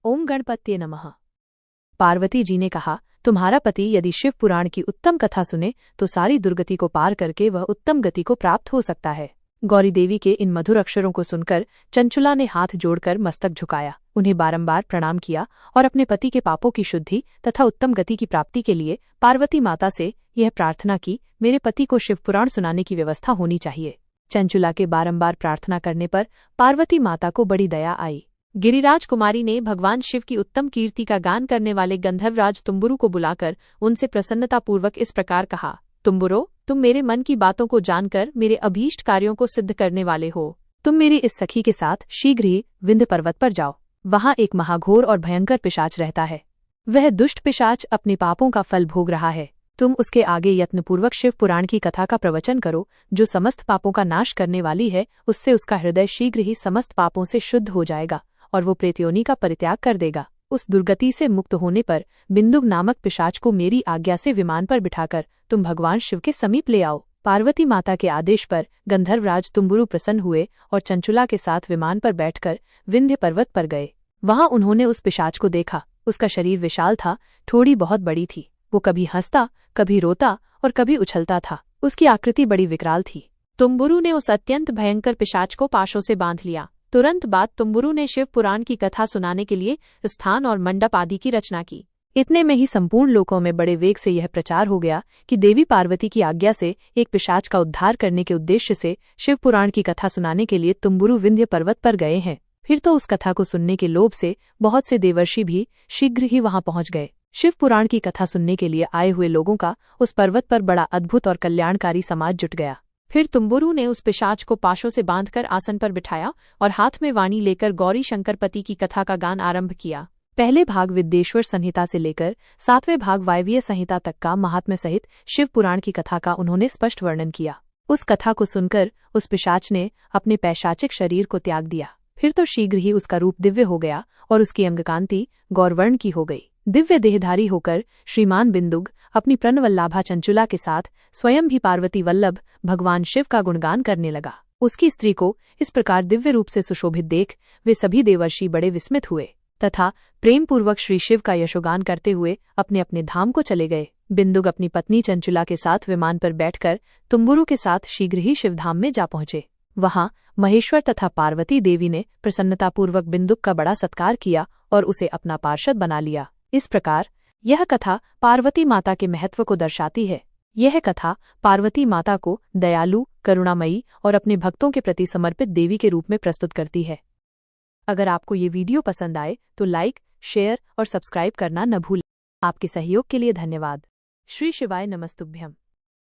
ओम गणपत्ये नमः। पार्वती जी ने कहा, तुम्हारा पति यदि शिव पुराण की उत्तम कथा सुने तो सारी दुर्गति को पार करके वह उत्तम गति को प्राप्त हो सकता है। गौरी देवी के इन मधुर अक्षरों को सुनकर चंचुला ने हाथ जोड़कर मस्तक झुकाया, उन्हें बारंबार प्रणाम किया और अपने पति के पापों की शुद्धि तथा उत्तम गति की प्राप्ति के लिए पार्वती माता से यह प्रार्थना की, मेरे पति को शिव पुराण सुनाने की व्यवस्था होनी चाहिए। चंचुला के बारंबार प्रार्थना करने पर पार्वती माता को बड़ी दया आई। गिरिराज कुमारी ने भगवान शिव की उत्तम कीर्ति का गान करने वाले गंधर्वराज तुम्बुरु को बुलाकर उनसे प्रसन्नतापूर्वक इस प्रकार कहा, तुम्बुरो, तुम मेरे मन की बातों को जानकर मेरे अभीष्ट कार्यों को सिद्ध करने वाले हो। तुम मेरी इस सखी के साथ शीघ्र ही विंध्य पर्वत पर जाओ। वहां एक महाघोर और भयंकर पिशाच रहता है। वह दुष्ट पिशाच अपने पापों का फल भोग रहा है। तुम उसके आगे यत्नपूर्वक शिव पुराण की कथा का प्रवचन करो, जो समस्त पापों का नाश करने वाली है। उससे उसका हृदय शीघ्र ही समस्त पापों से शुद्ध हो जाएगा और वो प्रेतयोनि का परित्याग कर देगा। उस दुर्गति से मुक्त होने पर बिंदुक नामक पिशाच को मेरी आज्ञा से विमान पर बिठाकर तुम भगवान शिव के समीप ले आओ। पार्वती माता के आदेश पर गंधर्वराज तुम्बुरु प्रसन्न हुए और चंचुला के साथ विमान पर बैठकर विंध्य पर्वत पर गए। वहां उन्होंने उस पिशाच को देखा। उसका शरीर विशाल था, ठोड़ी बहुत बड़ी थी। वो कभी हंसता, कभी रोता और कभी उछलता था। उसकी आकृति बड़ी विकराल थी। तुम्बुरु ने उस अत्यंत भयंकर पिशाच को पाशों से बांध लिया। तुरंत बाद तुम्बुरु ने शिव पुराण की कथा सुनाने के लिए स्थान और मंडप आदि की रचना की। इतने में ही संपूर्ण लोकों में बड़े वेग से यह प्रचार हो गया कि देवी पार्वती की आज्ञा से एक पिशाच का उद्धार करने के उद्देश्य से शिव पुराण की कथा सुनाने के लिए तुम्बुरु विंध्य पर्वत पर गए हैं। फिर तो उस कथा को सुनने के लोभ से बहुत से देवर्षि भी शीघ्र ही वहां पहुंच गए। शिव पुराण की कथा सुनने के लिए आए हुए लोगों का उस पर्वत पर बड़ा अद्भुत और कल्याणकारी समाज जुट गया। फिर तुम्बुरु ने उस पिशाच को पाशों से बांधकर आसन पर बिठाया और हाथ में वाणी लेकर गौरी शंकर पति की कथा का गान आरंभ किया। पहले भाग विद्येश्वर संहिता से लेकर 7वें भाग वायवीय संहिता तक का महात्म्य सहित शिव पुराण की कथा का उन्होंने स्पष्ट वर्णन किया। उस कथा को सुनकर उस पिशाच ने अपने पैशाचिक शरीर को त्याग दिया। फिर तो शीघ्र ही उसका रूप दिव्य हो गया और उसकी अंगकांति गौरवर्ण की हो गई। दिव्य देहधारी होकर श्रीमान बिंदुक अपनी प्रणवल्लाभा चंचुला के साथ स्वयं भी पार्वती वल्लभ भगवान शिव का गुणगान करने लगा। उसकी स्त्री को इस प्रकार दिव्य रूप से सुशोभित देख वे सभी देवर्षि बड़े विस्मित हुए तथा प्रेमपूर्वक श्री शिव का यशोगान करते हुए अपने अपने धाम को चले गए। बिंदुक अपनी पत्नी चंचुला के साथ विमान पर बैठकर तुम्बुरु के साथ शीघ्र ही शिवधाम में जा पहुंचे। वहां महेश्वर तथा पार्वती देवी ने प्रसन्नतापूर्वक बिंदुक का बड़ा सत्कार किया और उसे अपना पार्षद बना लिया। इस प्रकार यह कथा पार्वती माता के महत्व को दर्शाती है। यह कथा पार्वती माता को दयालु, करुणामयी और अपने भक्तों के प्रति समर्पित देवी के रूप में प्रस्तुत करती है। अगर आपको ये वीडियो पसंद आए तो लाइक, शेयर और सब्सक्राइब करना न भूलें। आपके सहयोग के लिए धन्यवाद। श्री शिवाय नमस्तुभ्यम।